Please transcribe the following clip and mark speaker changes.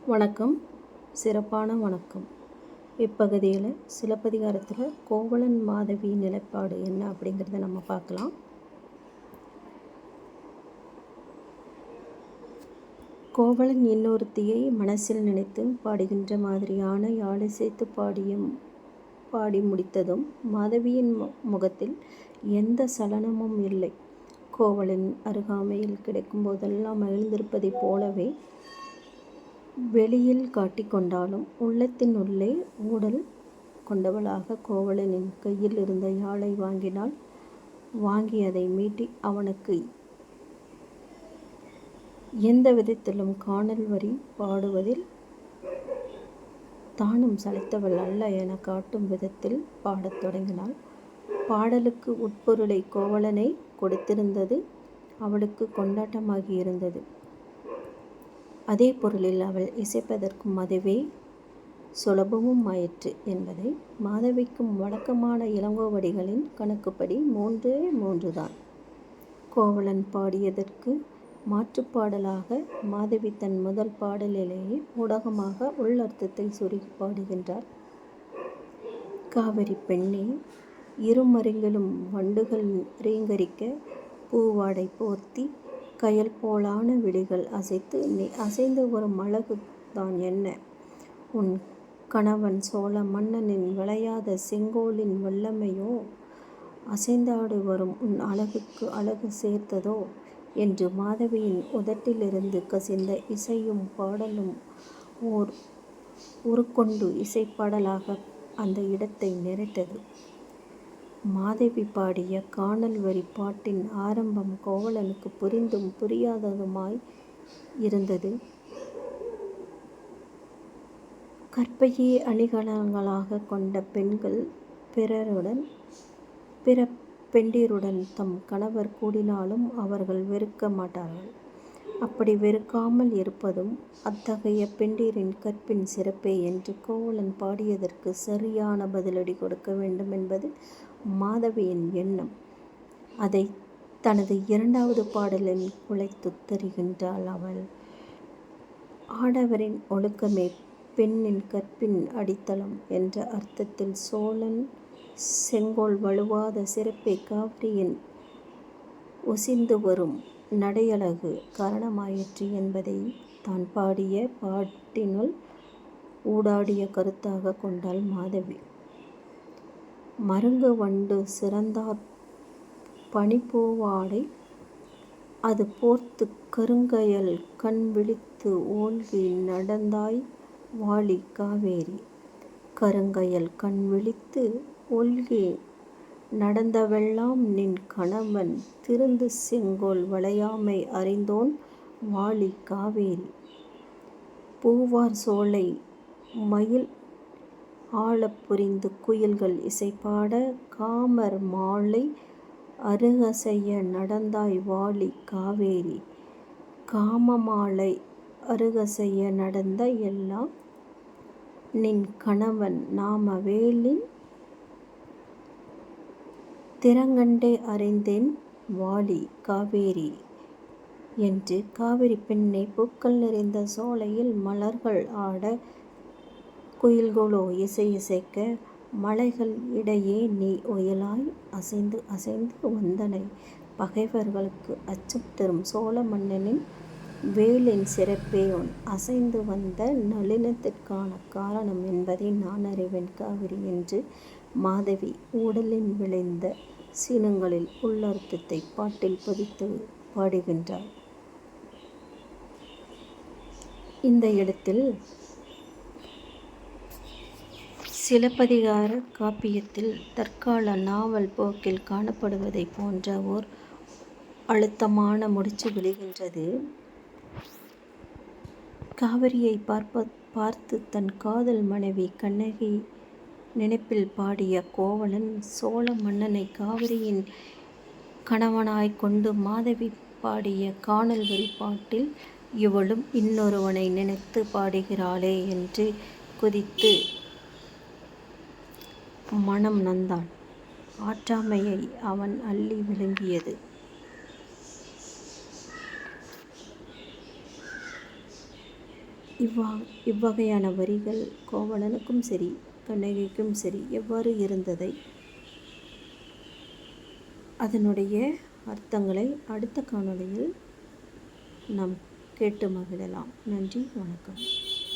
Speaker 1: வணக்கம். சிறப்பான வணக்கம். இப்பகுதியில் சிலப்பதிகாரத்தில் கோவலன் மாதவி நிலைப்பாடு என்ன அப்படிங்கிறத நம்ம பார்க்கலாம். கோவலன் இன்னொருத்தியை மனசில் நினைத்து பாடுகின்ற மாதிரியான யாழிசைத்து பாடி முடித்ததும் மாதவியின் முகத்தில் எந்த சலனமும் இல்லை. கோவலன் அருகாமையில் கிடைக்கும் போதெல்லாம் மகிழ்ந்திருப்பதைப் போலவே வெளியில் காட்டிக்கொண்டாலும் உள்ளத்தின் உள்ளே ஊடல் கொண்டவளாக கோவலனின் கையில் இருந்த யாழை வாங்கி அதை மீட்டி அவனுக்கு எந்த விதத்திலும் காணல் வரி பாடுவதில் தானும் சளைத்தவள் அல்ல என காட்டும் விதத்தில் பாடத் தொடங்கினாள். பாடலுக்கு உட்பொருளை கோவலனை கொடுத்திருந்தது அவளுக்கு கொண்டாட்டமாகி இருந்தது. அதே பொருளில் அவள் இசைப்பதற்கும் அதுவே சுலபமும் ஆயிற்று என்பதை மாதவிக்கும் வழக்கமான இளங்கோவடிகளின் கணக்குப்படி 3 தான். கோவலன் பாடியதற்கு மாற்றுப்பாடலாக மாதவி தன் முதல் பாடலிலேயே ஊடகமாக உள்ளர்த்தத்தை சுருக்கி பாடுகின்றார். காவிரி பெண்ணே, இருமருங்கிலும் வண்டுகள் ரீங்கரிக்க பூவாடை போர்த்தி கயல் போலான விழிகள் அசைத்து நீ அசைந்து வரும் அழகு தான் என்ன? உன் கணவன் சோழ மன்னனின் விளையாத செங்கோலின் வல்லமையோ அசைந்தாடு வரும் உன் அழகுக்கு அழகு சேர்த்ததோ என்று மாதவியின் உதட்டிலிருந்து கசிந்த இசையும் பாடலும் ஓர் உருக்கொண்டு இசைப்பாடலாக அந்த இடத்தை நிறைத்தது. மாதவி பாடிய காணல் வரி பாட்டின் ஆரம்பம் கோவலனுக்கு புரிந்தும் புரியாததுமாய் இருந்தது. கற்பையே அணிகலன்களாக கொண்ட பெண்கள் பிற பெண்டிருடன் தம் கணவர் கூடினாலும் அவர்கள் வெறுக்க மாட்டார்கள். அப்படி வெறுக்காமல் இருப்பதும் அத்தகைய பெண்டிரின் கற்பின் சிறப்பே என்று கோவலன் பாடியதற்கு சரியான பதிலடி கொடுக்க வேண்டும் என்பது மாதவியின் எண்ணம். அதை தனது 2வது பாடலில் குலைத்துத் தருகின்றாள் அவள். ஆடவரின் ஒழுக்கமே பெண்ணின் கற்பின் அடித்தளம் என்ற அர்த்தத்தில் சோழன் செங்கோல் வழுவாத சிறப்பே காவிரியின் ஒசிந்து வரும் நடையழகு காரணமாயிற்று என்பதை தான் பாடிய பாட்டினுள் ஊடாடிய கருத்தாக கொண்டாள் மாதவி. மருங்கு வண்டு சிறந்தாற் பனிப்பூவாடை அது போர்த்து கருங்கயல் கண் விழித்து ஓல்கி நடந்தாய் வாழி காவேரி. கருங்கயல் கண் விழித்து ஓல்கி நடந்தவெல்லாம் நின் கணவன் திருந்து செங்கோல் வளையாமை அறிந்தோன் வாழி காவேரி. பூவார் சோலை மயில் ஆழப் புரிந்து குயில்கள் இசைப்பாட காமர் மாலை அருகசைய நடந்தாய் வாழி காவேரி. காமமாலை அருகசைய நடந்த எல்லாம் நின் கணவன் நாம வேலின் திறங்கண்டே அறிந்தேன் வாழி காவேரி என்று காவிரி பெண்ணை பூக்கள் நிறைந்த சோலையில் மலர்கள் ஆட குயில்களோ இசைக்க மலைகள் இடையே நீ ஒயிலாய் அசைந்து வந்தனை. பகைவர்களுக்கு அச்சம் தரும் சோழ மன்னனின் வேலின் சிறப்பே உன் அசைந்து வந்த நளினத்திற்கான காரணம் என்பதை நான் அறிவேன் காவிரி என்று மாதவி ஊடலின் விளைந்த சீனங்களில் உள்ளர்த்தத்தை பாட்டில் பதித்து பாடுகின்றார். இந்த இடத்தில் சிலப்பதிகார காப்பியத்தில் தற்கால நாவல் போக்கில் காணப்படுவதை போன்ற ஓர் அழுத்தமான முடிச்சு விழுகின்றது. காவிரியை பார்த்து தன் காதல் மனைவி கண்ணகி நினைப்பில் பாடிய கோவலன் சோழ மன்னனை காவிரியின் கணவனாய் கொண்டு மாதவி பாடிய காணல் வரி பாட்டில் இவளும் இன்னொருவனை நினைத்து பாடுகிறாளே என்று குதித்து மனம் நந்தான். ஆற்றாமையை அவன் அள்ளி விழுங்கியது. இவ்வகையான வரிகள் கோவலனுக்கும் சரி கண்ணகிக்கும் சரி எவ்வாறு இருந்ததை அதனுடைய அர்த்தங்களை அடுத்த காணொளியில் நாம் கேட்டு மகிழலாம். நன்றி, வணக்கம்.